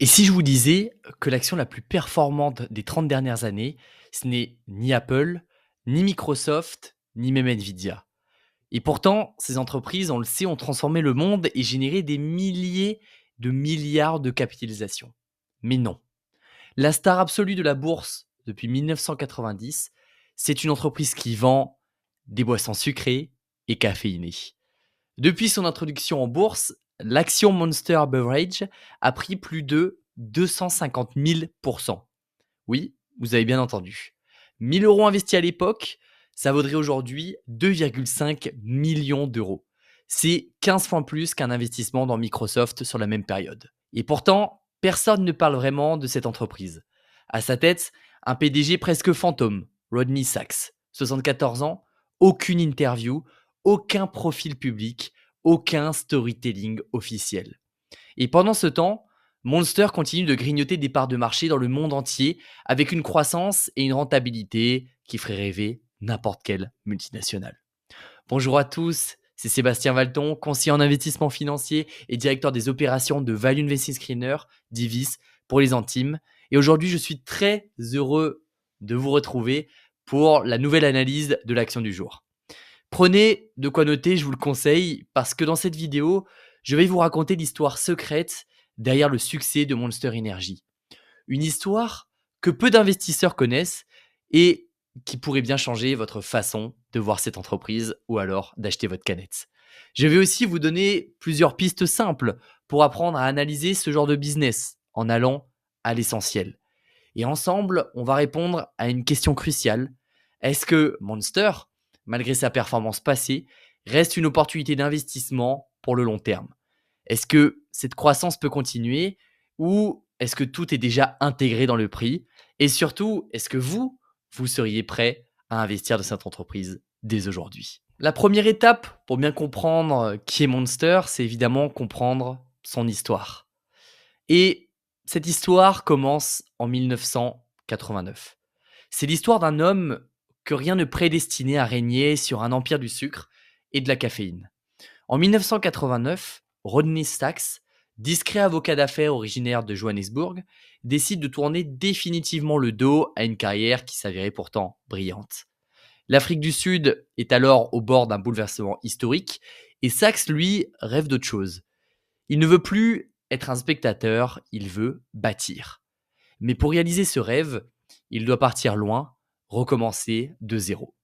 Et si je vous disais que l'action la plus performante des 30 dernières années, ce n'est ni Apple, ni Microsoft, ni même Nvidia. Et pourtant, ces entreprises, on le sait, ont transformé le monde et généré des milliers de milliards de capitalisation. Mais non. La star absolue de la bourse depuis 1990, c'est une entreprise qui vend des boissons sucrées et caféinées. Depuis son introduction en bourse, l'action Monster Beverage a pris plus de 250 000. Oui, vous avez bien entendu. 1 000 € investis à l'époque, ça vaudrait aujourd'hui 2,5 millions d'euros. C'est 15 fois plus qu'un investissement dans Microsoft sur la même période. Et pourtant, personne ne parle vraiment de cette entreprise. À sa tête, un PDG presque fantôme, Rodney Sachs, 74 ans, aucune interview, aucun profil public, aucun storytelling officiel. Et pendant ce temps, Monster continue de grignoter des parts de marché dans le monde entier avec une croissance et une rentabilité qui ferait rêver n'importe quelle multinationale. Bonjour à tous, c'est Sébastien Valton, conseiller en investissement financier et directeur des opérations de Value Investing Screener, Divis, pour les intimes. Et aujourd'hui, je suis très heureux de vous retrouver pour la nouvelle analyse de l'action du jour. Prenez de quoi noter, je vous le conseille, parce que dans cette vidéo, je vais vous raconter l'histoire secrète derrière le succès de Monster Energy. Une histoire que peu d'investisseurs connaissent et qui pourrait bien changer votre façon de voir cette entreprise ou alors d'acheter votre canette. Je vais aussi vous donner plusieurs pistes simples pour apprendre à analyser ce genre de business en allant à l'essentiel. Et ensemble, on va répondre à une question cruciale. Est-ce que Monster, malgré sa performance passée, reste une opportunité d'investissement pour le long terme? Est-ce que cette croissance peut continuer ou est-ce que tout est déjà intégré dans le prix? Et surtout, est-ce que vous seriez prêt à investir dans cette entreprise dès aujourd'hui? La première étape pour bien comprendre qui est Monster, c'est évidemment comprendre son histoire. Et cette histoire commence en 1989. C'est l'histoire d'un homme que rien ne prédestinait à régner sur un empire du sucre et de la caféine. En 1989, Rodney Sachs, discret avocat d'affaires originaire de Johannesburg, décide de tourner définitivement le dos à une carrière qui s'avérait pourtant brillante. L'Afrique du Sud est alors au bord d'un bouleversement historique et Sachs, lui, rêve d'autre chose. Il ne veut plus être un spectateur, il veut bâtir. Mais pour réaliser ce rêve, il doit partir loin, recommencer de zéro.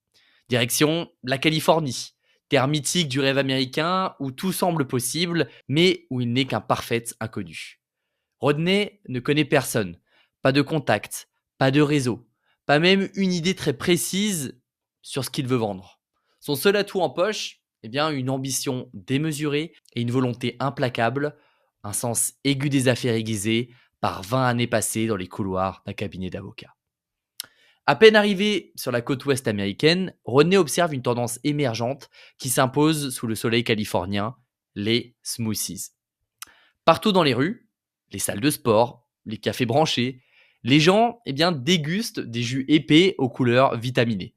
Direction la Californie, terre mythique du rêve américain où tout semble possible, mais où il n'est qu'un parfait inconnu. Rodney ne connaît personne, pas de contact, pas de réseau, pas même une idée très précise sur ce qu'il veut vendre. Son seul atout en poche, eh bien, une ambition démesurée et une volonté implacable, un sens aigu des affaires aiguisées par 20 années passées dans les couloirs d'un cabinet d'avocats. À peine arrivé sur la côte ouest américaine, Rodney observe une tendance émergente qui s'impose sous le soleil californien, les smoothies. Partout dans les rues, les salles de sport, les cafés branchés, les gens dégustent des jus épais aux couleurs vitaminées.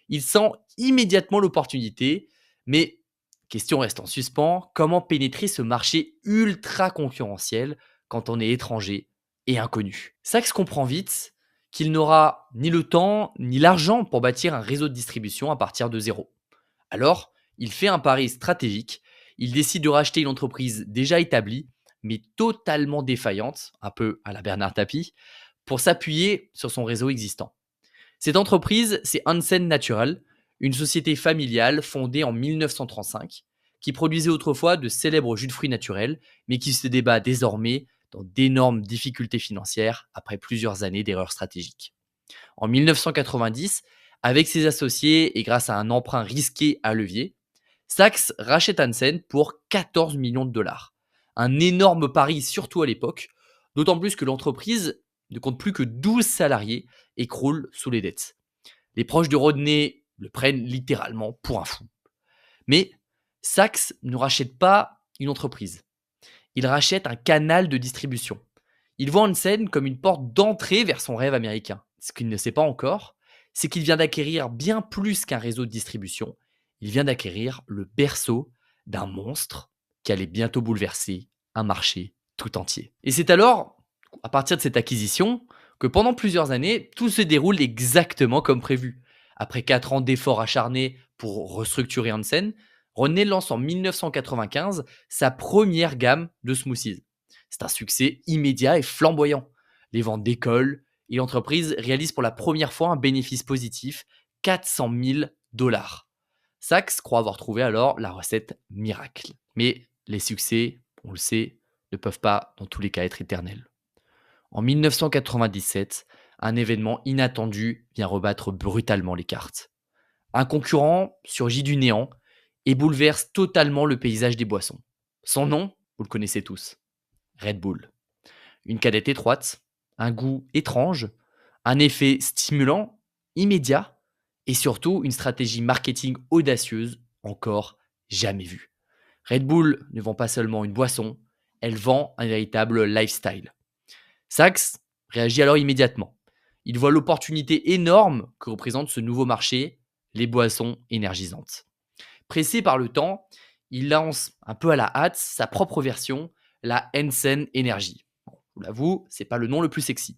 Ils sentent immédiatement l'opportunité, mais question reste en suspens, comment pénétrer ce marché ultra concurrentiel quand on est étranger et inconnu? Sachs comprend vite qu'il n'aura ni le temps ni l'argent pour bâtir un réseau de distribution à partir de zéro. Alors, il fait un pari stratégique, il décide de racheter une entreprise déjà établie, mais totalement défaillante, un peu à la Bernard Tapie, pour s'appuyer sur son réseau existant. Cette entreprise, c'est Hansen Natural, une société familiale fondée en 1935 qui produisait autrefois de célèbres jus de fruits naturels, mais qui se débat désormais dans d'énormes difficultés financières après plusieurs années d'erreurs stratégiques. En 1990, avec ses associés et grâce à un emprunt risqué à levier, Sachs rachète Hansen pour 14 millions de dollars. Un énorme pari, surtout à l'époque, d'autant plus que l'entreprise ne compte plus que 12 salariés et croule sous les dettes. Les proches de Rodney le prennent littéralement pour un fou. Mais Sachs ne rachète pas une entreprise. Il rachète un canal de distribution. Il voit Hansen comme une porte d'entrée vers son rêve américain. Ce qu'il ne sait pas encore, c'est qu'il vient d'acquérir bien plus qu'un réseau de distribution. Il vient d'acquérir le berceau d'un monstre qui allait bientôt bouleverser un marché tout entier. Et c'est alors À partir de cette acquisition, que pendant plusieurs années, tout se déroule exactement comme prévu. Après 4 ans d'efforts acharnés pour restructurer Hansen, René lance en 1995 sa première gamme de smoothies. C'est un succès immédiat et flamboyant. Les ventes décollent et l'entreprise réalise pour la première fois un bénéfice positif, 400 000 dollars. Sachs croit avoir trouvé alors la recette miracle. Mais les succès, on le sait, ne peuvent pas dans tous les cas être éternels. En 1997, un événement inattendu vient rebattre brutalement les cartes. Un concurrent surgit du néant et bouleverse totalement le paysage des boissons. Son nom, vous le connaissez tous, Red Bull. Une canette étroite, un goût étrange, un effet stimulant, immédiat, et surtout une stratégie marketing audacieuse encore jamais vue. Red Bull ne vend pas seulement une boisson, elle vend un véritable lifestyle. Sachs réagit alors immédiatement. Il voit l'opportunité énorme que représente ce nouveau marché, les boissons énergisantes. Pressé par le temps, il lance un peu à la hâte sa propre version, la Hansen Energy. Bon, je vous l'avoue, c'est pas le nom le plus sexy.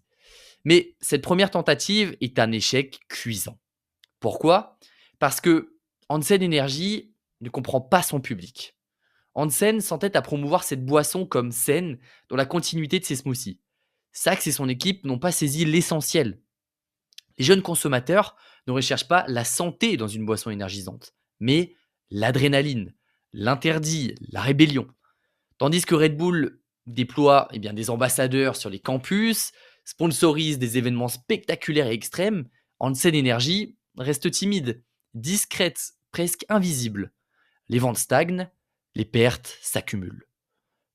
Mais cette première tentative est un échec cuisant. Pourquoi? Parce que Hansen Energy ne comprend pas son public. Hansen s'entête à promouvoir cette boisson comme saine dans la continuité de ses smoothies. Sachs et son équipe n'ont pas saisi l'essentiel. Les jeunes consommateurs ne recherchent pas la santé dans une boisson énergisante, mais l'adrénaline, l'interdit, la rébellion. Tandis que Red Bull déploie des ambassadeurs sur les campus, sponsorise des événements spectaculaires et extrêmes, Hansen Energy reste timide, discrète, presque invisible. Les ventes stagnent, les pertes s'accumulent.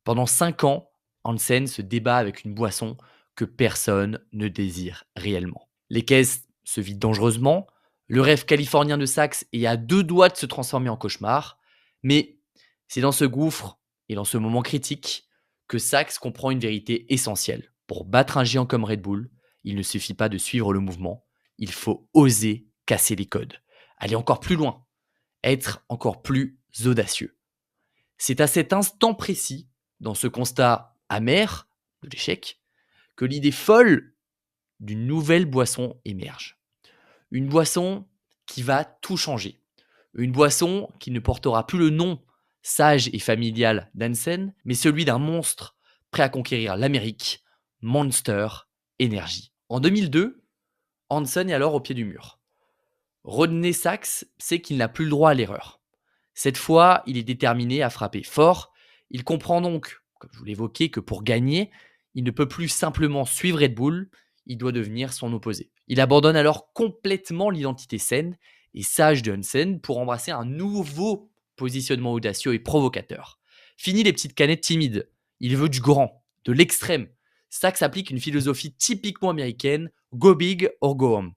Pendant 5 ans, Hansen se débat avec une boisson que personne ne désire réellement. Les caisses se vident dangereusement, le rêve californien de Sachs est à 2 doigts de se transformer en cauchemar, mais c'est dans ce gouffre et dans ce moment critique que Sachs comprend une vérité essentielle. Pour battre un géant comme Red Bull, il ne suffit pas de suivre le mouvement, il faut oser casser les codes, aller encore plus loin, être encore plus audacieux. C'est à cet instant précis, dans ce constat amer de l'échec, que l'idée folle d'une nouvelle boisson émerge. Une boisson qui va tout changer. Une boisson qui ne portera plus le nom sage et familial d'Hansen, mais celui d'un monstre prêt à conquérir l'Amérique, Monster Energy. En 2002, Hansen est alors au pied du mur. Rodney Sachs sait qu'il n'a plus le droit à l'erreur. Cette fois, il est déterminé à frapper fort. Il comprend donc, comme je vous l'évoquais, que pour gagner, il ne peut plus simplement suivre Red Bull, il doit devenir son opposé. Il abandonne alors complètement l'identité saine et sage de Hansen pour embrasser un nouveau positionnement audacieux et provocateur. Fini les petites canettes timides. Il veut du grand, de l'extrême. Sachs applique une philosophie typiquement américaine, go big or go home.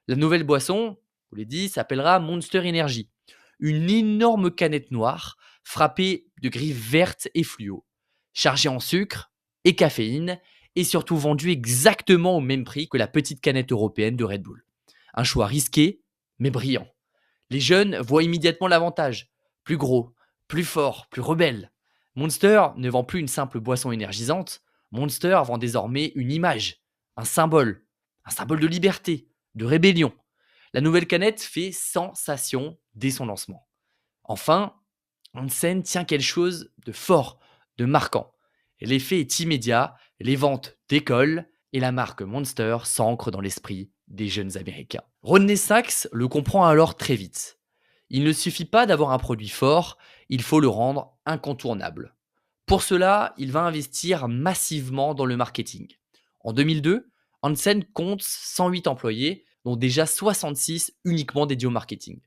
La nouvelle boisson, je vous l'ai dit, s'appellera Monster Energy. Une énorme canette noire frappée de griffes vertes et fluo, chargée en sucre et caféine et surtout vendue exactement au même prix que la petite canette européenne de Red Bull. Un choix risqué, mais brillant. Les jeunes voient immédiatement l'avantage. Plus gros, plus fort, plus rebelle. Monster ne vend plus une simple boisson énergisante. Monster vend désormais une image, un symbole de liberté, de rébellion. La nouvelle canette fait sensation dès son lancement. Enfin, Hansen tient quelque chose de fort, de marquant. L'effet est immédiat, les ventes décollent et la marque Monster s'ancre dans l'esprit des jeunes Américains. Rodney Sachs le comprend alors très vite. Il ne suffit pas d'avoir un produit fort, il faut le rendre incontournable. Pour cela, il va investir massivement dans le marketing. En 2002, Hansen compte 108 employés, dont déjà 66 uniquement dédiés au marketing.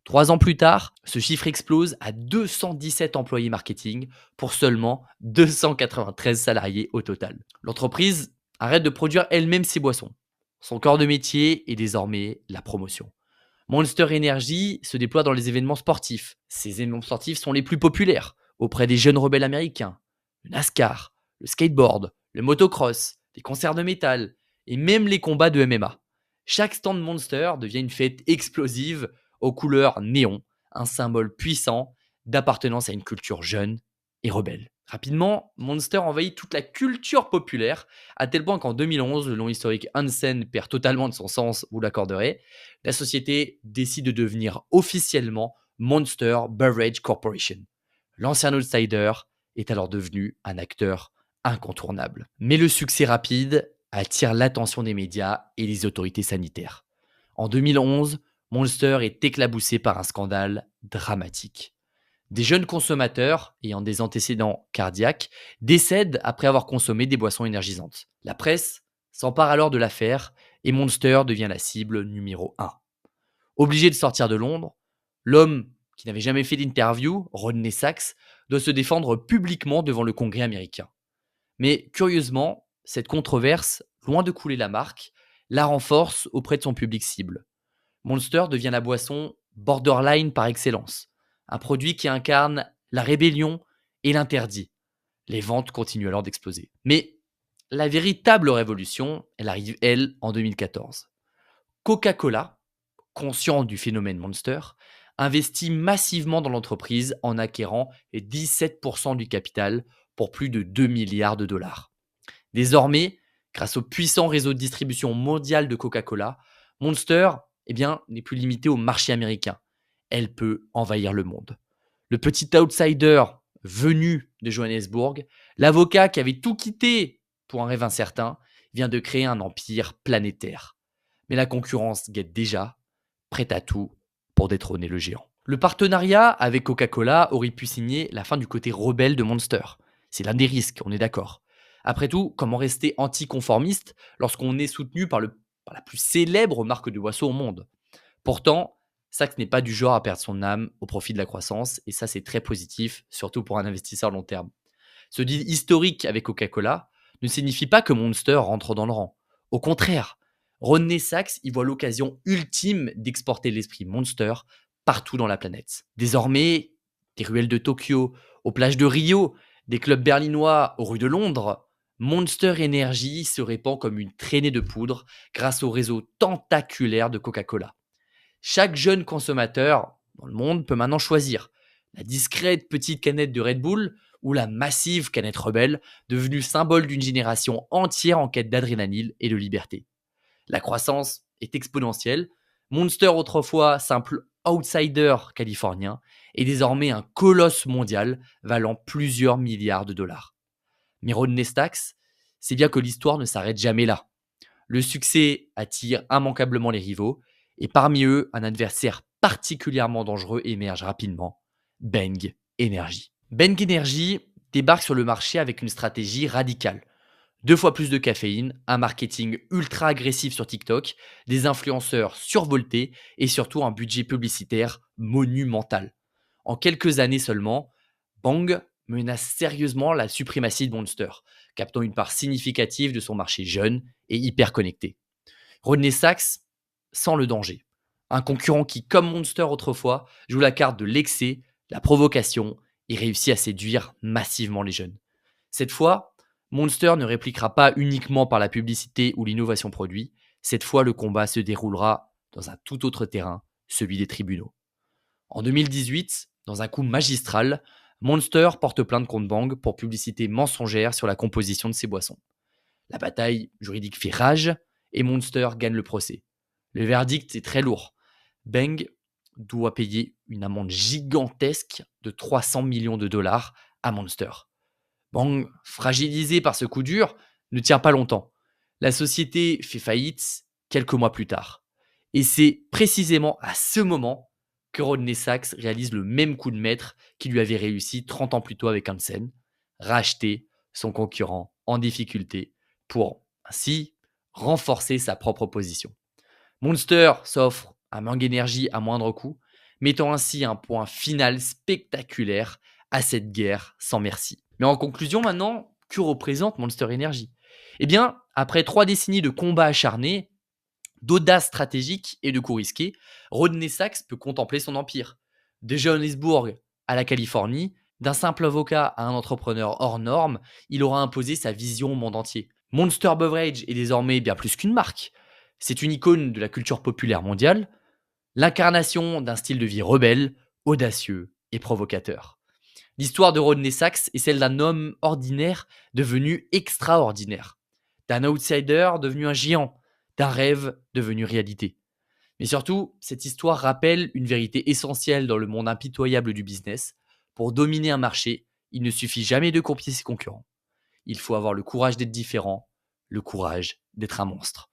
3 ans plus tard, ce chiffre explose à 217 employés marketing pour seulement 293 salariés au total. L'entreprise arrête de produire elle-même ses boissons. Son corps de métier est désormais la promotion. Monster Energy se déploie dans les événements sportifs. Ces événements sportifs sont les plus populaires auprès des jeunes rebelles américains. Le NASCAR, le skateboard, le motocross, les concerts de métal et même les combats de MMA. Chaque stand Monster devient une fête explosive aux couleurs néon, un symbole puissant d'appartenance à une culture jeune et rebelle. Rapidement, Monster envahit toute la culture populaire, à tel point qu'en 2011, le nom historique Hansen perd totalement de son sens, vous l'accorderez. La société décide de devenir officiellement Monster Beverage Corporation. L'ancien outsider est alors devenu un acteur incontournable. Mais le succès rapide attire l'attention des médias et des autorités sanitaires. En 2011, Monster est éclaboussé par un scandale dramatique. Des jeunes consommateurs ayant des antécédents cardiaques décèdent après avoir consommé des boissons énergisantes. La presse s'empare alors de l'affaire et Monster devient la cible numéro 1. Obligé de sortir de Londres, l'homme qui n'avait jamais fait d'interview, Rodney Sachs, doit se défendre publiquement devant le Congrès américain. Mais curieusement, cette controverse, loin de couler la marque, la renforce auprès de son public cible. Monster devient la boisson borderline par excellence, un produit qui incarne la rébellion et l'interdit. Les ventes continuent alors d'exploser. Mais la véritable révolution, elle arrive, elle, en 2014. Coca-Cola, conscient du phénomène Monster, investit massivement dans l'entreprise en acquérant 17% du capital pour plus de 2 milliards de dollars. Désormais, grâce au puissant réseau de distribution mondial de Coca-Cola, Monster n'est plus limitée au marché américain. Elle peut envahir le monde. Le petit outsider venu de Johannesburg, l'avocat qui avait tout quitté pour un rêve incertain, vient de créer un empire planétaire. Mais la concurrence guette déjà, prête à tout pour détrôner le géant. Le partenariat avec Coca-Cola aurait pu signer la fin du côté rebelle de Monster. C'est l'un des risques, on est d'accord. Après tout, comment rester anticonformiste lorsqu'on est soutenu par la plus célèbre marque de boisson au monde? Pourtant, Sachs n'est pas du genre à perdre son âme au profit de la croissance, et ça c'est très positif, surtout pour un investisseur long terme. Ce deal historique avec Coca-Cola ne signifie pas que Monster rentre dans le rang. Au contraire, Rodney Sachs y voit l'occasion ultime d'exporter l'esprit Monster partout dans la planète. Désormais, des ruelles de Tokyo aux plages de Rio, des clubs berlinois aux rues de Londres, Monster Energy se répand comme une traînée de poudre grâce au réseau tentaculaire de Coca-Cola. Chaque jeune consommateur dans le monde peut maintenant choisir la discrète petite canette de Red Bull ou la massive canette Rebelle, devenue symbole d'une génération entière en quête d'adrénaline et de liberté. La croissance est exponentielle. Monster, autrefois simple outsider californien, est désormais un colosse mondial valant plusieurs milliards de dollars. Mais Rodney Sachs, c'est bien que l'histoire ne s'arrête jamais là. Le succès attire immanquablement les rivaux, et parmi eux, un adversaire particulièrement dangereux émerge rapidement, Bang Energy. Bang Energy débarque sur le marché avec une stratégie radicale. 2 fois plus de caféine, un marketing ultra agressif sur TikTok, des influenceurs survoltés et surtout un budget publicitaire monumental. En quelques années seulement, Bang menace sérieusement la suprématie de Monster, captant une part significative de son marché jeune et hyper connecté. Rodney Sachs sent le danger. Un concurrent qui, comme Monster autrefois, joue la carte de l'excès, la provocation et réussit à séduire massivement les jeunes. Cette fois, Monster ne répliquera pas uniquement par la publicité ou l'innovation produit. Cette fois, le combat se déroulera dans un tout autre terrain, celui des tribunaux. En 2018, dans un coup magistral, Monster porte plainte contre Bang pour publicité mensongère sur la composition de ses boissons. La bataille juridique fait rage et Monster gagne le procès. Le verdict est très lourd. Bang doit payer une amende gigantesque de 300 millions de dollars à Monster. Bang, fragilisé par ce coup dur, ne tient pas longtemps. La société fait faillite quelques mois plus tard. Et c'est précisément à ce moment que Rodney Sachs réalise le même coup de maître qui lui avait réussi 30 ans plus tôt avec Hansen, racheter son concurrent en difficulté pour ainsi renforcer sa propre position. Monster s'offre à Bang Energy à moindre coût, mettant ainsi un point final spectaculaire à cette guerre sans merci. Mais en conclusion maintenant, que représente Monster Energy? Eh bien, après 3 décennies de combats acharnés, d'audace stratégique et de coups risqués, Rodney Sachs peut contempler son empire. De Johannesburg à la Californie, d'un simple avocat à un entrepreneur hors norme, il aura imposé sa vision au monde entier. Monster Beverage est désormais bien plus qu'une marque. C'est une icône de la culture populaire mondiale, l'incarnation d'un style de vie rebelle, audacieux et provocateur. L'histoire de Rodney Sachs est celle d'un homme ordinaire devenu extraordinaire, d'un outsider devenu un géant, d'un rêve devenu réalité. Mais surtout, cette histoire rappelle une vérité essentielle dans le monde impitoyable du business. Pour dominer un marché, il ne suffit jamais de copier ses concurrents. Il faut avoir le courage d'être différent, le courage d'être un monstre.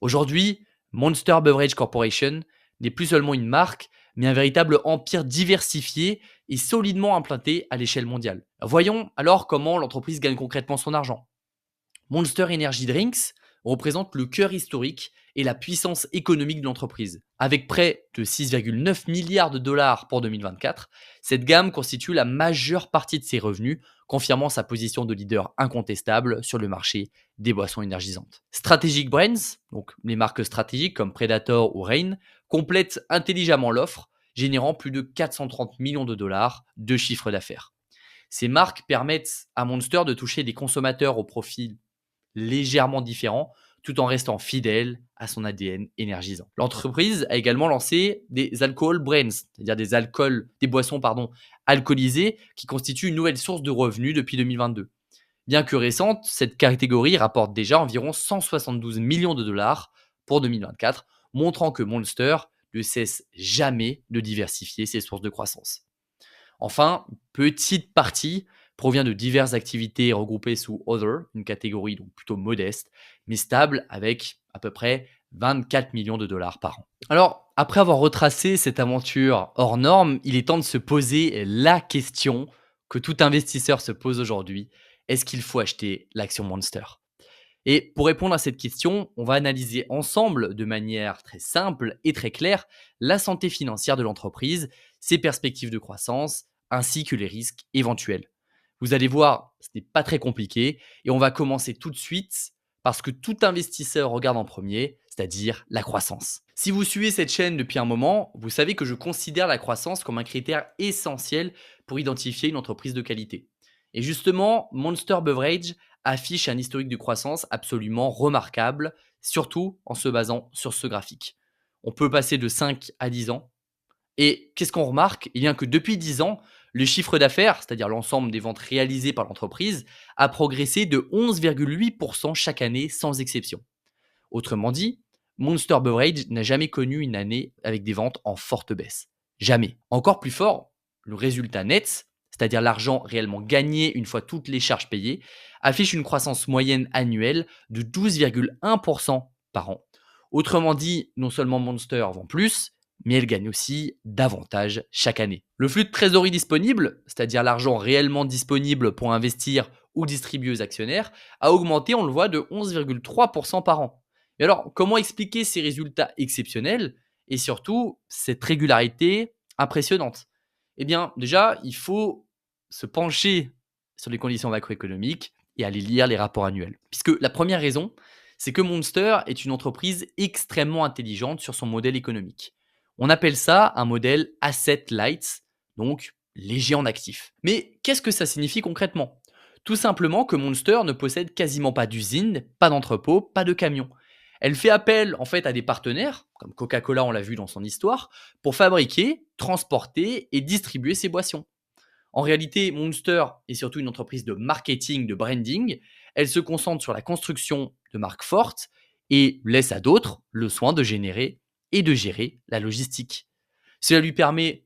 Aujourd'hui, Monster Beverage Corporation n'est plus seulement une marque, mais un véritable empire diversifié et solidement implanté à l'échelle mondiale. Voyons alors comment l'entreprise gagne concrètement son argent. Monster Energy Drinks représente le cœur historique et la puissance économique de l'entreprise. Avec près de 6,9 milliards de dollars pour 2024, cette gamme constitue la majeure partie de ses revenus, confirmant sa position de leader incontestable sur le marché des boissons énergisantes. Strategic Brands, donc les marques stratégiques comme Predator ou Reign, complètent intelligemment l'offre, générant plus de 430 millions de dollars de chiffre d'affaires. Ces marques permettent à Monster de toucher des consommateurs au profil légèrement différent, tout en restant fidèle à son ADN énergisant. L'entreprise a également lancé des alcohol brands, c'est-à-dire des boissons alcoolisées qui constituent une nouvelle source de revenus depuis 2022. Bien que récente, cette catégorie rapporte déjà environ 172 millions de dollars pour 2024, montrant que Monster ne cesse jamais de diversifier ses sources de croissance. Enfin, petite partie provient de diverses activités regroupées sous Other, une catégorie donc plutôt modeste, mais stable avec à peu près 24 millions de dollars par an. Alors, après avoir retracé cette aventure hors norme, il est temps de se poser la question que tout investisseur se pose aujourd'hui. Est-ce qu'il faut acheter l'action Monster? Et pour répondre à cette question, on va analyser ensemble, de manière très simple et très claire, la santé financière de l'entreprise, ses perspectives de croissance, ainsi que les risques éventuels. Vous allez voir, ce n'est pas très compliqué et on va commencer tout de suite parce que tout investisseur regarde en premier, c'est-à-dire la croissance. Si vous suivez cette chaîne depuis un moment, vous savez que je considère la croissance comme un critère essentiel pour identifier une entreprise de qualité. Et justement, Monster Beverage affiche un historique de croissance absolument remarquable, surtout en se basant sur ce graphique. On peut passer de 5 à 10 ans. Et qu'est-ce qu'on remarque? Eh bien que depuis 10 ans, le chiffre d'affaires, c'est-à-dire l'ensemble des ventes réalisées par l'entreprise, a progressé de 11,8% chaque année sans exception. Autrement dit, Monster Beverage n'a jamais connu une année avec des ventes en forte baisse. Jamais. Encore plus fort, le résultat net, c'est-à-dire l'argent réellement gagné une fois toutes les charges payées, affiche une croissance moyenne annuelle de 12,1% par an. Autrement dit, non seulement Monster vend plus, mais elle gagne aussi davantage chaque année. Le flux de trésorerie disponible, c'est-à-dire l'argent réellement disponible pour investir ou distribuer aux actionnaires, a augmenté, on le voit, de 11,3% par an. Et alors, comment expliquer ces résultats exceptionnels et surtout cette régularité impressionnante? Eh bien, déjà, il faut se pencher sur les conditions macroéconomiques et aller lire les rapports annuels. Puisque la première raison, c'est que Monster est une entreprise extrêmement intelligente sur son modèle économique. On appelle ça un modèle asset light, donc léger en actifs. Mais qu'est-ce que ça signifie concrètement? Tout simplement que Monster ne possède quasiment pas d'usine, pas d'entrepôt, pas de camions. Elle fait appel en fait à des partenaires, comme Coca-Cola, on l'a vu dans son histoire, pour fabriquer, transporter et distribuer ses boissons. En réalité, Monster est surtout une entreprise de marketing, de branding. Elle se concentre sur la construction de marques fortes et laisse à d'autres le soin de générer et de gérer la logistique. Cela lui permet,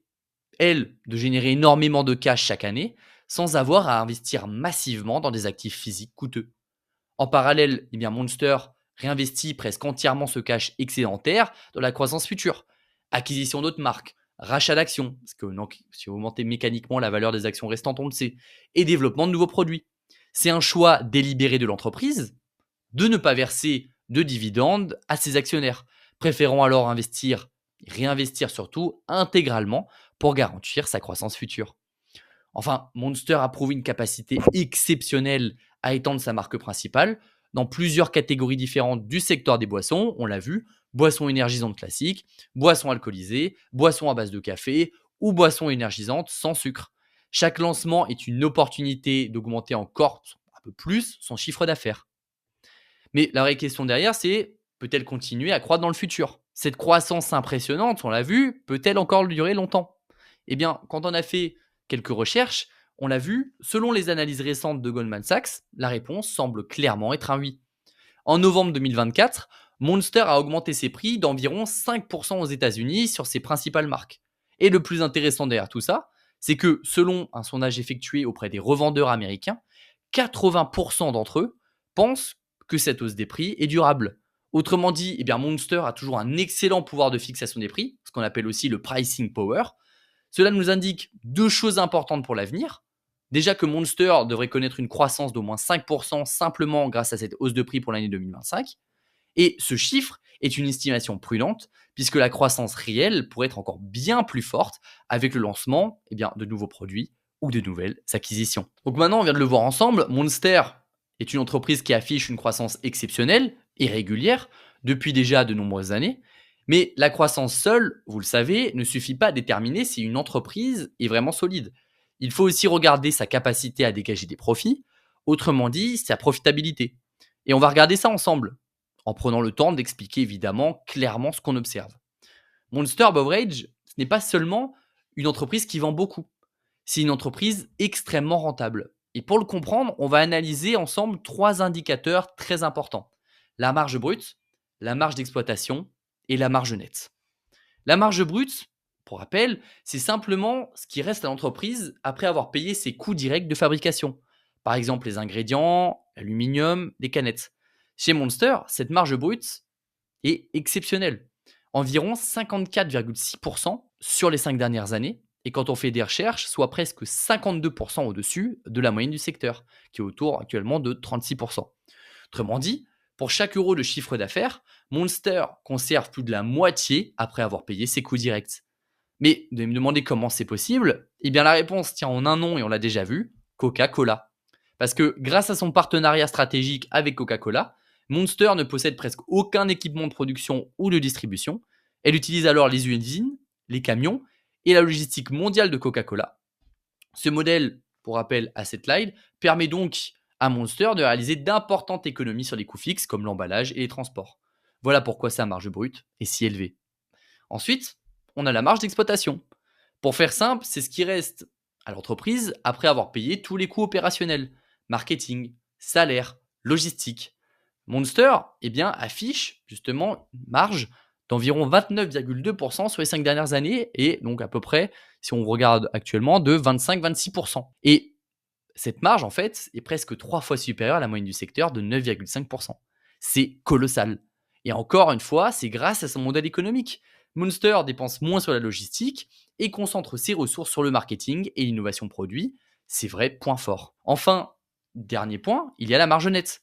elle, de générer énormément de cash chaque année sans avoir à investir massivement dans des actifs physiques coûteux. En parallèle, eh bien Monster réinvestit presque entièrement ce cash excédentaire dans la croissance future. Acquisition d'autres marques, rachat d'actions, parce que si vous augmentez mécaniquement la valeur des actions restantes, on le sait, et développement de nouveaux produits. C'est un choix délibéré de l'entreprise de ne pas verser de dividendes à ses actionnaires, préférant alors investir, réinvestir surtout intégralement pour garantir sa croissance future. Enfin, Monster a prouvé une capacité exceptionnelle à étendre sa marque principale dans plusieurs catégories différentes du secteur des boissons, on l'a vu, boissons énergisantes classiques, boissons alcoolisées, boissons à base de café ou boissons énergisantes sans sucre. Chaque lancement est une opportunité d'augmenter encore un peu plus son chiffre d'affaires. Mais la vraie question derrière, c'est peut-elle continuer à croître dans le futur? Cette croissance impressionnante, on l'a vu, peut-elle encore durer longtemps? Eh bien, quand on a fait quelques recherches, On l'a vu, selon les analyses récentes de Goldman Sachs, la réponse semble clairement être un oui. En novembre 2024, Monster a augmenté ses prix d'environ 5% aux États-Unis sur ses principales marques. Et le plus intéressant derrière tout ça, c'est que selon un sondage effectué auprès des revendeurs américains, 80% d'entre eux pensent que cette hausse des prix est durable. Autrement dit, Monster a toujours un excellent pouvoir de fixation des prix, ce qu'on appelle aussi le pricing power. Cela nous indique deux choses importantes pour l'avenir. Déjà que Monster devrait connaître une croissance d'au moins 5% simplement grâce à cette hausse de prix pour l'année 2025. Et ce chiffre est une estimation prudente puisque la croissance réelle pourrait être encore bien plus forte avec le lancement de nouveaux produits ou de nouvelles acquisitions. Donc maintenant, on vient de le voir ensemble, Monster est une entreprise qui affiche une croissance exceptionnelle et régulière depuis déjà de nombreuses années. Mais la croissance seule, vous le savez, ne suffit pas à déterminer si une entreprise est vraiment solide. Il faut aussi regarder sa capacité à dégager des profits, autrement dit, sa profitabilité. Et on va regarder ça ensemble, en prenant le temps d'expliquer évidemment clairement ce qu'on observe. Monster Beverage, ce n'est pas seulement une entreprise qui vend beaucoup, c'est une entreprise extrêmement rentable. Et pour le comprendre, on va analyser ensemble trois indicateurs très importants. La marge brute, la marge d'exploitation et la marge nette. La marge brute, pour rappel, c'est simplement ce qui reste à l'entreprise après avoir payé ses coûts directs de fabrication. Par exemple, les ingrédients, l'aluminium, les canettes. Chez Monster, cette marge brute est exceptionnelle. Environ 54,6% sur les 5 dernières années. Et quand on fait des recherches, soit presque 52% au-dessus de la moyenne du secteur, qui est autour actuellement de 36%. Autrement dit, pour chaque euro de chiffre d'affaires, Monster conserve plus de la moitié après avoir payé ses coûts directs. Mais de me demander comment c'est possible, eh bien la réponse tient en un nom et on l'a déjà vu, Coca-Cola. Parce que grâce à son partenariat stratégique avec Coca-Cola, Monster ne possède presque aucun équipement de production ou de distribution. Elle utilise alors les usines, les camions et la logistique mondiale de Coca-Cola. Ce modèle, pour rappel à cette slide, permet donc à Monster de réaliser d'importantes économies sur les coûts fixes comme l'emballage et les transports. Voilà pourquoi sa marge brute est si élevée. Ensuite, on a la marge d'exploitation. Pour faire simple, c'est ce qui reste à l'entreprise après avoir payé tous les coûts opérationnels, marketing, salaire, logistique. Monster affiche justement une marge d'environ 29,2% sur les 5 dernières années et donc à peu près, si on regarde actuellement, de 25-26%. Et cette marge, en fait, est presque 3 fois supérieure à la moyenne du secteur de 9,5%. C'est colossal. Et encore une fois, c'est grâce à son modèle économique. Monster dépense moins sur la logistique et concentre ses ressources sur le marketing et l'innovation produit. C'est vrai, point fort. Enfin, dernier point, il y a la marge nette.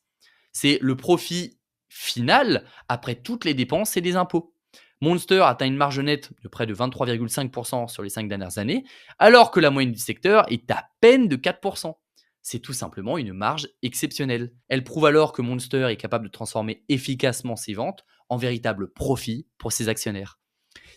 C'est le profit final après toutes les dépenses et les impôts. Monster atteint une marge nette de près de 23,5% sur les 5 dernières années, alors que la moyenne du secteur est à peine de 4%. C'est tout simplement une marge exceptionnelle. Elle prouve alors que Monster est capable de transformer efficacement ses ventes en véritable profit pour ses actionnaires.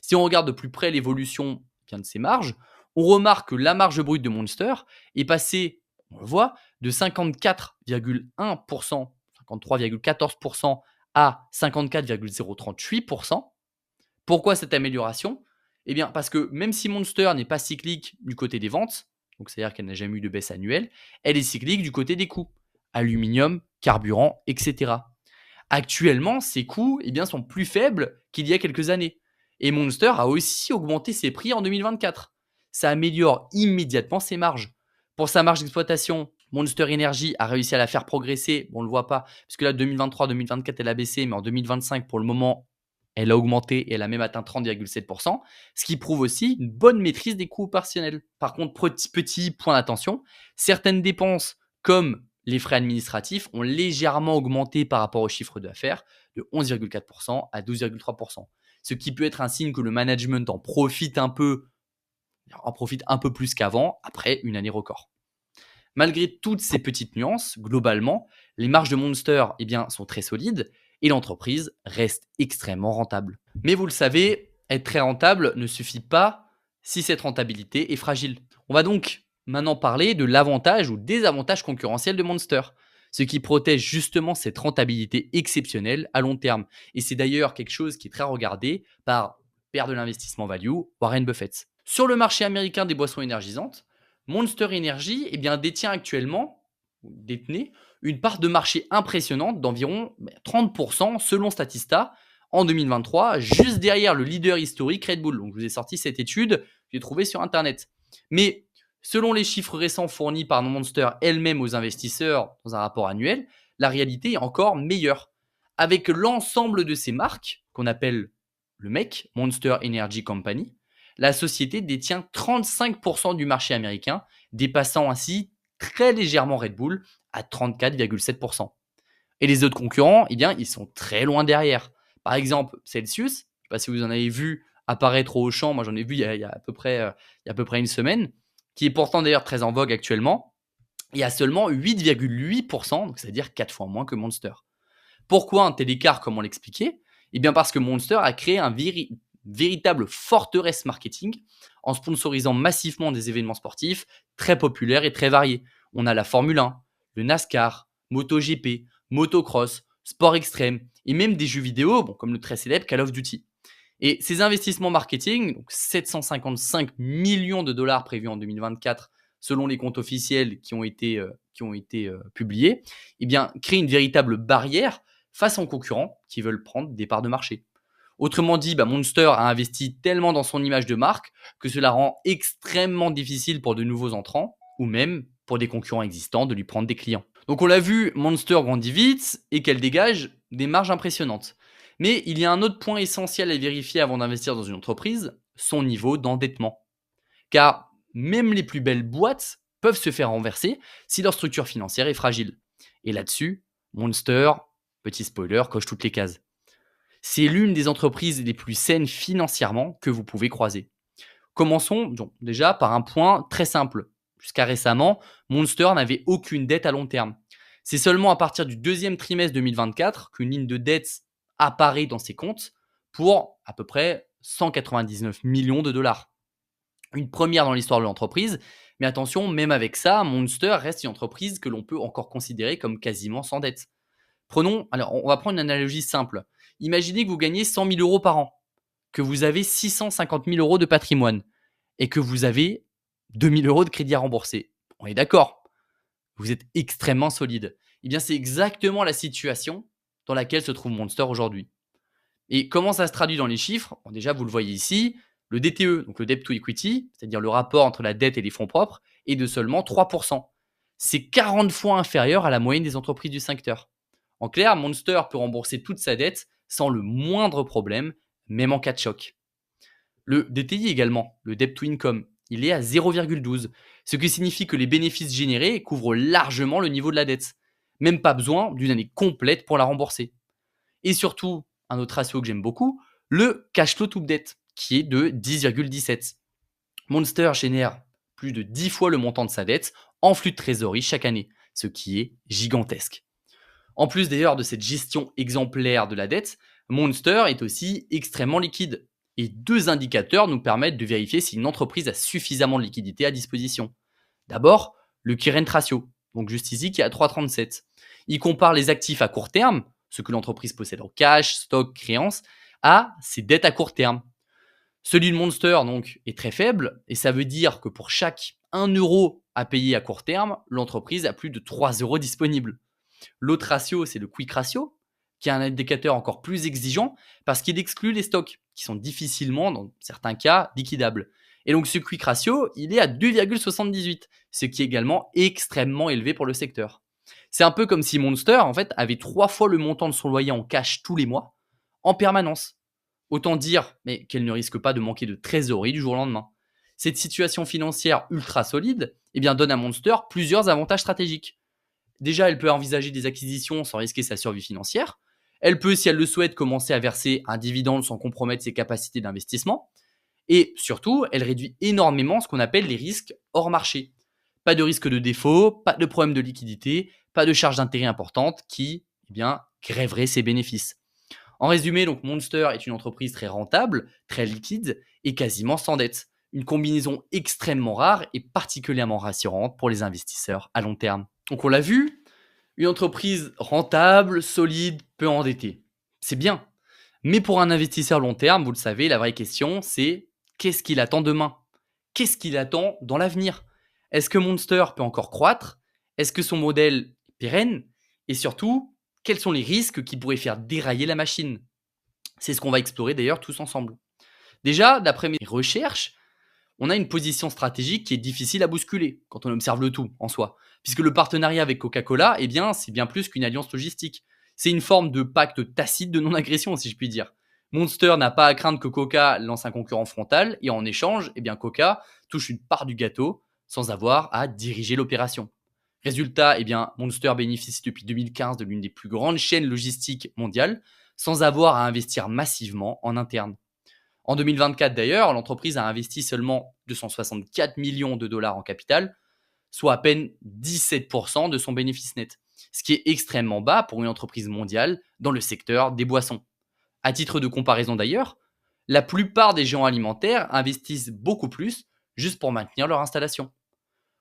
Si on regarde de plus près l'évolution de ces marges, on remarque que la marge brute de Monster est passée, on le voit, de 54,1%, 53,14% à 54,038%. Pourquoi cette amélioration? Eh bien, parce que même si Monster n'est pas cyclique du côté des ventes, donc c'est-à-dire qu'elle n'a jamais eu de baisse annuelle, elle est cyclique du côté des coûts, aluminium, carburant, etc. Actuellement, ces coûts sont plus faibles qu'il y a quelques années. Et Monster a aussi augmenté ses prix en 2024. Ça améliore immédiatement ses marges. Pour sa marge d'exploitation, Monster Energy a réussi à la faire progresser. Bon, on ne le voit pas, parce que là, 2023-2024, elle a baissé, mais en 2025, pour le moment, elle a augmenté et elle a même atteint 30,7%, ce qui prouve aussi une bonne maîtrise des coûts opérationnels. Par contre, petit point d'attention, certaines dépenses comme les frais administratifs ont légèrement augmenté par rapport au chiffre d'affaires de 11,4% à 12,3%. Ce qui peut être un signe que le management en profite un peu plus qu'avant après une année record. Malgré toutes ces petites nuances, globalement, les marges de Monster sont très solides et l'entreprise reste extrêmement rentable. Mais vous le savez, être très rentable ne suffit pas si cette rentabilité est fragile. On va donc maintenant parler de l'avantage ou désavantage concurrentiel de Monster, ce qui protège justement cette rentabilité exceptionnelle à long terme. Et c'est d'ailleurs quelque chose qui est très regardé par le père de l'investissement value, Warren Buffett. Sur le marché américain des boissons énergisantes, Monster Energy détient actuellement, ou détenait, une part de marché impressionnante d'environ 30% selon Statista en 2023, juste derrière le leader historique Red Bull. Donc, je vous ai sorti cette étude, que j'ai trouvée sur Internet. Mais selon les chiffres récents fournis par Monster elle-même aux investisseurs dans un rapport annuel, la réalité est encore meilleure. Avec l'ensemble de ces marques, qu'on appelle le MEC, Monster Energy Company, la société détient 35% du marché américain, dépassant ainsi très légèrement Red Bull à 34,7%. Et les autres concurrents, ils sont très loin derrière. Par exemple, Celsius, je ne sais pas si vous en avez vu apparaître au Auchan, moi j'en ai vu il y a à peu près une semaine, qui est pourtant d'ailleurs très en vogue actuellement, il y a seulement 8,8%, donc c'est-à-dire 4 fois moins que Monster. Pourquoi un tel écart, comme on l'expliquait? Parce que Monster a créé un véritable forteresse marketing en sponsorisant massivement des événements sportifs très populaires et très variés. On a la Formule 1, le NASCAR, MotoGP, motocross, sport extrême et même des jeux vidéo comme le très célèbre Call of Duty. Et ces investissements marketing, donc 755 millions de dollars prévus en 2024 selon les comptes officiels qui ont été publiés, créent une véritable barrière face aux concurrents qui veulent prendre des parts de marché. Autrement dit, Monster a investi tellement dans son image de marque que cela rend extrêmement difficile pour de nouveaux entrants ou même pour des concurrents existants de lui prendre des clients. Donc on l'a vu, Monster grandit vite et qu'elle dégage des marges impressionnantes. Mais il y a un autre point essentiel à vérifier avant d'investir dans une entreprise, son niveau d'endettement. Car même les plus belles boîtes peuvent se faire renverser si leur structure financière est fragile. Et là-dessus, Monster, petit spoiler, coche toutes les cases. C'est l'une des entreprises les plus saines financièrement que vous pouvez croiser. Commençons donc déjà par un point très simple. Jusqu'à récemment, Monster n'avait aucune dette à long terme. C'est seulement à partir du deuxième trimestre 2024 qu'une ligne de dette apparaît dans ses comptes pour à peu près 199 millions de dollars. Une première dans l'histoire de l'entreprise, mais attention, même avec ça, Monster reste une entreprise que l'on peut encore considérer comme quasiment sans dette. Alors on va prendre une analogie simple. Imaginez que vous gagnez 100 000 euros par an, que vous avez 650 000 euros de patrimoine et que vous avez 2 000 euros de crédit à rembourser. On est d'accord, vous êtes extrêmement solide. C'est exactement la situation dans laquelle se trouve Monster aujourd'hui. Et comment ça se traduit dans les chiffres? Déjà, vous le voyez ici, le DTE, donc le Debt to Equity, c'est-à-dire le rapport entre la dette et les fonds propres, est de seulement 3%. C'est 40 fois inférieur à la moyenne des entreprises du secteur. En clair, Monster peut rembourser toute sa dette sans le moindre problème, même en cas de choc. Le DTI également, le Debt to Income, il est à 0,12, ce qui signifie que les bénéfices générés couvrent largement le niveau de la dette. Même pas besoin d'une année complète pour la rembourser. Et surtout, un autre ratio que j'aime beaucoup, le cash flow to debt, qui est de 10,17. Monster génère plus de 10 fois le montant de sa dette en flux de trésorerie chaque année, ce qui est gigantesque. En plus d'ailleurs de cette gestion exemplaire de la dette, Monster est aussi extrêmement liquide. Et 2 indicateurs nous permettent de vérifier si une entreprise a suffisamment de liquidité à disposition. D'abord, le current ratio, donc juste ici qui est à 3,37. Il compare les actifs à court terme, ce que l'entreprise possède en cash, stock, créances, à ses dettes à court terme. Celui de Monster donc est très faible et ça veut dire que pour chaque 1 euro à payer à court terme, l'entreprise a plus de 3 euros disponibles. L'autre ratio, c'est le quick ratio, qui est un indicateur encore plus exigeant parce qu'il exclut les stocks qui sont difficilement, dans certains cas, liquidables. Et donc ce quick ratio, il est à 2,78, ce qui est également extrêmement élevé pour le secteur. C'est un peu comme si Monster, en fait, avait 3 fois le montant de son loyer en cash tous les mois, en permanence. Autant dire qu'elle ne risque pas de manquer de trésorerie du jour au lendemain. Cette situation financière ultra solide donne à Monster plusieurs avantages stratégiques. Déjà, elle peut envisager des acquisitions sans risquer sa survie financière. Elle peut, si elle le souhaite, commencer à verser un dividende sans compromettre ses capacités d'investissement. Et surtout, elle réduit énormément ce qu'on appelle les risques hors marché. Pas de risque de défaut, pas de problème de liquidité, pas de charges d'intérêt importantes qui grèveraient ses bénéfices. En résumé, donc Monster est une entreprise très rentable, très liquide et quasiment sans dette. Une combinaison extrêmement rare et particulièrement rassurante pour les investisseurs à long terme. Donc on l'a vu, une entreprise rentable, solide, peu endettée. C'est bien. Mais pour un investisseur long terme, vous le savez, la vraie question, c'est qu'est-ce qu'il attend demain? Qu'est-ce qu'il attend dans l'avenir? Est-ce que Monster peut encore croître? Est-ce que son modèle est pérenne? Et surtout, quels sont les risques qui pourraient faire dérailler la machine? C'est ce qu'on va explorer d'ailleurs tous ensemble. Déjà, d'après mes recherches, on a une position stratégique qui est difficile à bousculer quand on observe le tout en soi. Puisque le partenariat avec Coca-Cola, eh bien, c'est bien plus qu'une alliance logistique. C'est une forme de pacte tacite de non-agression, si je puis dire. Monster n'a pas à craindre que Coca lance un concurrent frontal et en échange, eh bien, Coca touche une part du gâteau sans avoir à diriger l'opération. Résultat, eh bien, Monster bénéficie depuis 2015 de l'une des plus grandes chaînes logistiques mondiales sans avoir à investir massivement en interne. En 2024 d'ailleurs, l'entreprise a investi seulement 264 millions de dollars en capital, soit à peine 17% de son bénéfice net, ce qui est extrêmement bas pour une entreprise mondiale dans le secteur des boissons. À titre de comparaison d'ailleurs, la plupart des géants alimentaires investissent beaucoup plus juste pour maintenir leur installation.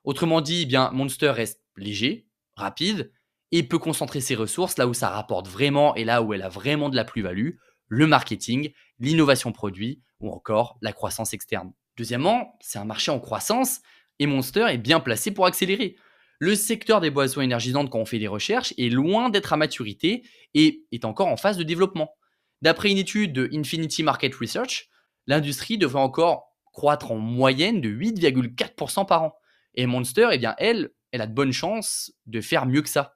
Autrement dit, eh bien, Monster reste léger, rapide et peut concentrer ses ressources là où ça rapporte vraiment et là où elle a vraiment de la plus-value, le marketing, l'innovation produit ou encore la croissance externe. Deuxièmement, c'est un marché en croissance et Monster est bien placé pour accélérer. Le secteur des boissons énergisantes, quand on fait des recherches, est loin d'être à maturité et est encore en phase de développement. D'après une étude de Infinity Market Research, l'industrie devrait encore croître en moyenne de 8,4% par an. Et Monster, eh bien, elle a de bonnes chances de faire mieux que ça.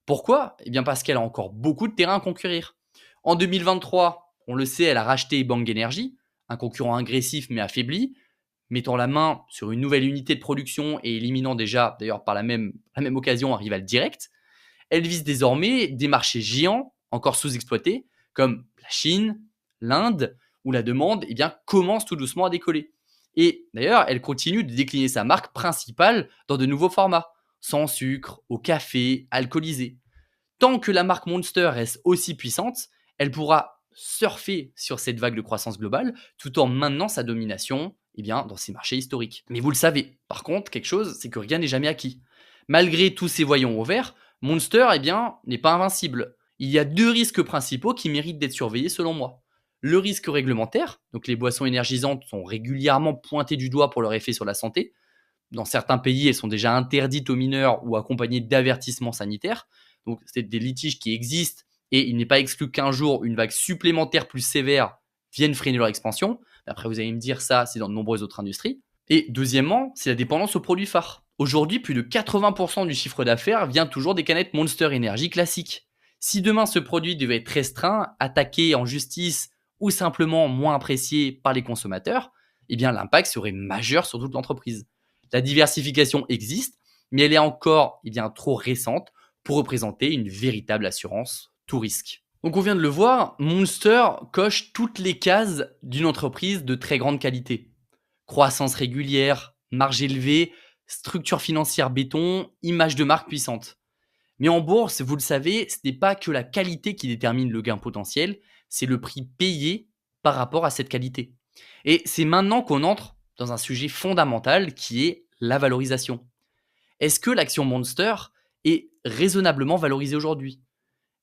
Pourquoi? Eh bien, parce qu'elle a encore beaucoup de terrain à conquérir. En 2023, on le sait, elle a racheté Bang Energy, un concurrent agressif mais affaibli, mettant la main sur une nouvelle unité de production et éliminant déjà, d'ailleurs par la même occasion, un rival direct. Elle vise désormais des marchés géants, encore sous-exploités, comme la Chine, l'Inde, où la demande eh bien, commence tout doucement à décoller. Et d'ailleurs, elle continue de décliner sa marque principale dans de nouveaux formats, sans sucre, au café, alcoolisé. Tant que la marque Monster reste aussi puissante, elle pourra surfer sur cette vague de croissance globale tout en maintenant sa domination eh bien, dans ces marchés historiques. Mais vous le savez, par contre, quelque chose, c'est que rien n'est jamais acquis. Malgré tous ces voyants au vert, Monster eh bien, n'est pas invincible. Il y a deux risques principaux qui méritent d'être surveillés selon moi. Le risque réglementaire, donc les boissons énergisantes sont régulièrement pointées du doigt pour leur effet sur la santé. Dans certains pays, elles sont déjà interdites aux mineurs ou accompagnées d'avertissements sanitaires. Donc, c'est des litiges qui existent et il n'est pas exclu qu'un jour, une vague supplémentaire plus sévère vienne freiner leur expansion. Après, vous allez me dire ça, c'est dans de nombreuses autres industries. Et deuxièmement, c'est la dépendance aux produits phares. Aujourd'hui, plus de 80% du chiffre d'affaires vient toujours des canettes Monster Energy classiques. Si demain ce produit devait être restreint, attaqué en justice ou simplement moins apprécié par les consommateurs, eh bien l'impact serait majeur sur toute l'entreprise. La diversification existe, mais elle est encore eh bien, trop récente pour représenter une véritable assurance tout risque. Donc on vient de le voir, Monster coche toutes les cases d'une entreprise de très grande qualité. Croissance régulière, marge élevée, structure financière béton, image de marque puissante. Mais en bourse, vous le savez, ce n'est pas que la qualité qui détermine le gain potentiel, c'est le prix payé par rapport à cette qualité. Et c'est maintenant qu'on entre dans un sujet fondamental qui est la valorisation. Est-ce que l'action Monster est raisonnablement valorisée aujourd'hui?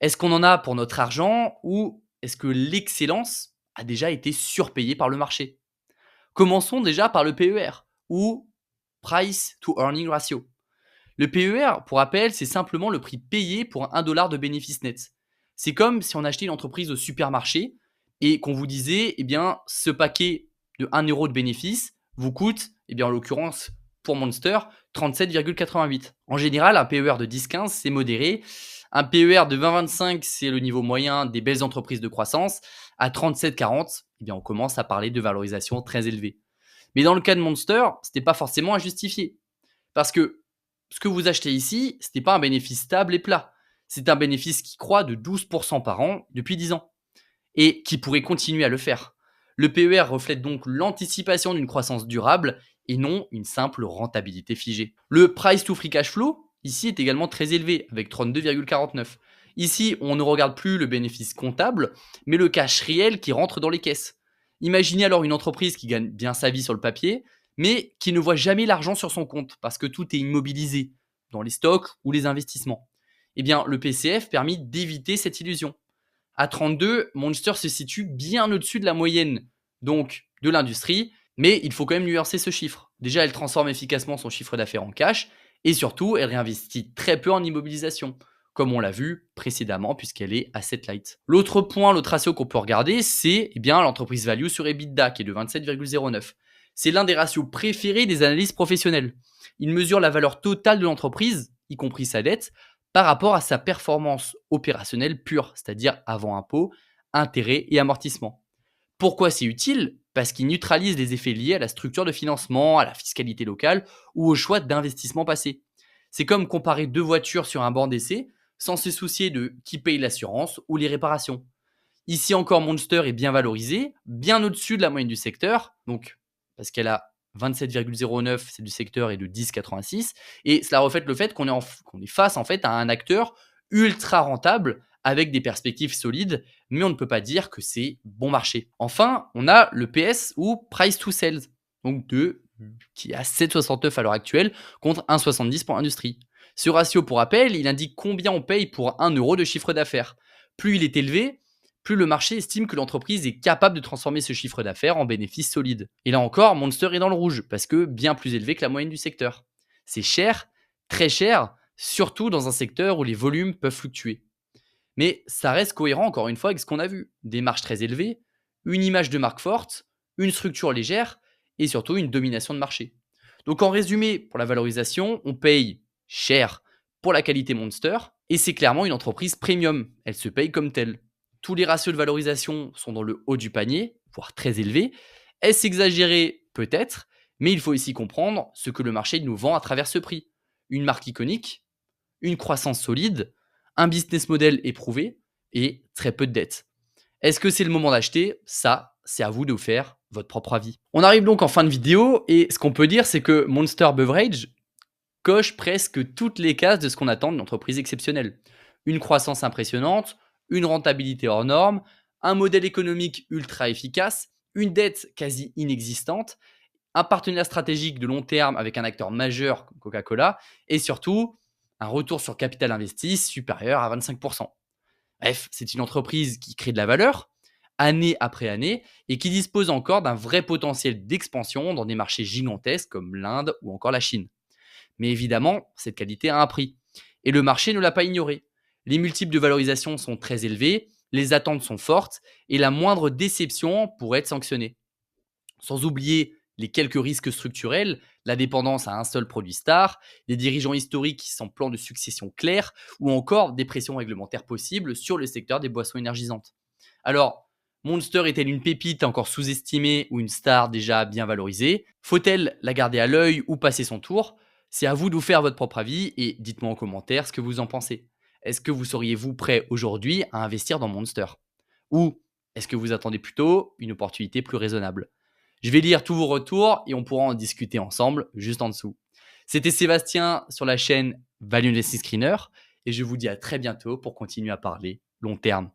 Est-ce qu'on en a pour notre argent ou est-ce que l'excellence a déjà été surpayée par le marché? Commençons déjà par le PER ou Price to Earning Ratio. Le PER, pour rappel, c'est simplement le prix payé pour $1 de bénéfice net. C'est comme si on achetait une entreprise au supermarché et qu'on vous disait, eh bien, ce paquet de 1 € de bénéfice vous coûte, eh bien, en l'occurrence, pour Monster, 37,88. En général, un PER de 10-15, c'est modéré. Un PER de 20-25, c'est le niveau moyen des belles entreprises de croissance. À 37-40, eh bien, on commence à parler de valorisation très élevée. Mais dans le cas de Monster, ce n'était pas forcément à justifier. Parce que ce que vous achetez ici, ce n'est pas un bénéfice stable et plat. C'est un bénéfice qui croît de 12% par an depuis 10 ans et qui pourrait continuer à le faire. Le PER reflète donc l'anticipation d'une croissance durable et non une simple rentabilité figée. Le price to free cash flow, ici, est également très élevé, avec 32,49. Ici, on ne regarde plus le bénéfice comptable, mais le cash réel qui rentre dans les caisses. Imaginez alors une entreprise qui gagne bien sa vie sur le papier, mais qui ne voit jamais l'argent sur son compte, parce que tout est immobilisé, dans les stocks ou les investissements. Eh bien, le PCF permet d'éviter cette illusion. À 32, Monster se situe bien au-dessus de la moyenne donc de l'industrie, mais il faut quand même nuancer ce chiffre. Déjà, elle transforme efficacement son chiffre d'affaires en cash et surtout, elle réinvestit très peu en immobilisation, comme on l'a vu précédemment puisqu'elle est asset light. L'autre point, l'autre ratio qu'on peut regarder, c'est bien l'entreprise value sur EBITDA qui est de 27,09. C'est l'un des ratios préférés des analystes professionnels. Il mesure la valeur totale de l'entreprise, y compris sa dette, par rapport à sa performance opérationnelle pure, c'est-à-dire avant impôts, intérêts et amortissements. Pourquoi c'est utile? Parce qu'il neutralise les effets liés à la structure de financement, à la fiscalité locale ou au choix d'investissement passé. C'est comme comparer deux voitures sur un banc d'essai sans se soucier de qui paye l'assurance ou les réparations. Ici encore, Monster est bien valorisé, bien au-dessus de la moyenne du secteur, donc parce qu'elle a 27,09, c'est du secteur, et de 10,86. Et cela reflète le fait qu'on est face en fait à un acteur ultra rentable avec des perspectives solides, mais on ne peut pas dire que c'est bon marché. Enfin, on a le PS ou Price to Sales, donc qui est à 7,69 à l'heure actuelle contre 1,70 pour l'industrie. Ce ratio, pour rappel, il indique combien on paye pour 1 euro de chiffre d'affaires. Plus il est élevé, plus le marché estime que l'entreprise est capable de transformer ce chiffre d'affaires en bénéfice solide. Et là encore, Monster est dans le rouge, parce que bien plus élevé que la moyenne du secteur. C'est cher, très cher, surtout dans un secteur où les volumes peuvent fluctuer. Mais ça reste cohérent encore une fois avec ce qu'on a vu. Des marges très élevées, une image de marque forte, une structure légère et surtout une domination de marché. Donc en résumé, pour la valorisation, on paye cher pour la qualité Monster et c'est clairement une entreprise premium. Elle se paye comme telle. Tous les ratios de valorisation sont dans le haut du panier, voire très élevés. Est-ce exagéré? Peut-être, mais il faut ici comprendre ce que le marché nous vend à travers ce prix. Une marque iconique, une croissance solide, un business model éprouvé et très peu de dettes. Est-ce que c'est le moment d'acheter? Ça, c'est à vous de vous faire votre propre avis. On arrive donc en fin de vidéo et ce qu'on peut dire, c'est que Monster Beverage coche presque toutes les cases de ce qu'on attend d'une entreprise exceptionnelle. Une croissance impressionnante, une rentabilité hors norme, un modèle économique ultra efficace, une dette quasi inexistante, un partenaire stratégique de long terme avec un acteur majeur comme Coca-Cola et surtout un retour sur capital investi supérieur à 25%. Bref, c'est une entreprise qui crée de la valeur année après année et qui dispose encore d'un vrai potentiel d'expansion dans des marchés gigantesques comme l'Inde ou encore la Chine. Mais évidemment, cette qualité a un prix. Et le marché ne l'a pas ignoré. Les multiples de valorisation sont très élevés, les attentes sont fortes et la moindre déception pourrait être sanctionnée. Sans oublier les quelques risques structurels, la dépendance à un seul produit star, des dirigeants historiques sans plan de succession clair, ou encore des pressions réglementaires possibles sur le secteur des boissons énergisantes. Alors, Monster est-elle une pépite encore sous-estimée ou une star déjà bien valorisée? Faut-elle la garder à l'œil ou passer son tour? C'est à vous de vous faire votre propre avis et dites-moi en commentaire ce que vous en pensez. Est-ce que vous seriez-vous prêt aujourd'hui à investir dans Monster? Ou est-ce que vous attendez plutôt une opportunité plus raisonnable? Je vais lire tous vos retours et on pourra en discuter ensemble juste en dessous. C'était Sébastien sur la chaîne Value Investing Screener et je vous dis à très bientôt pour continuer à parler long terme.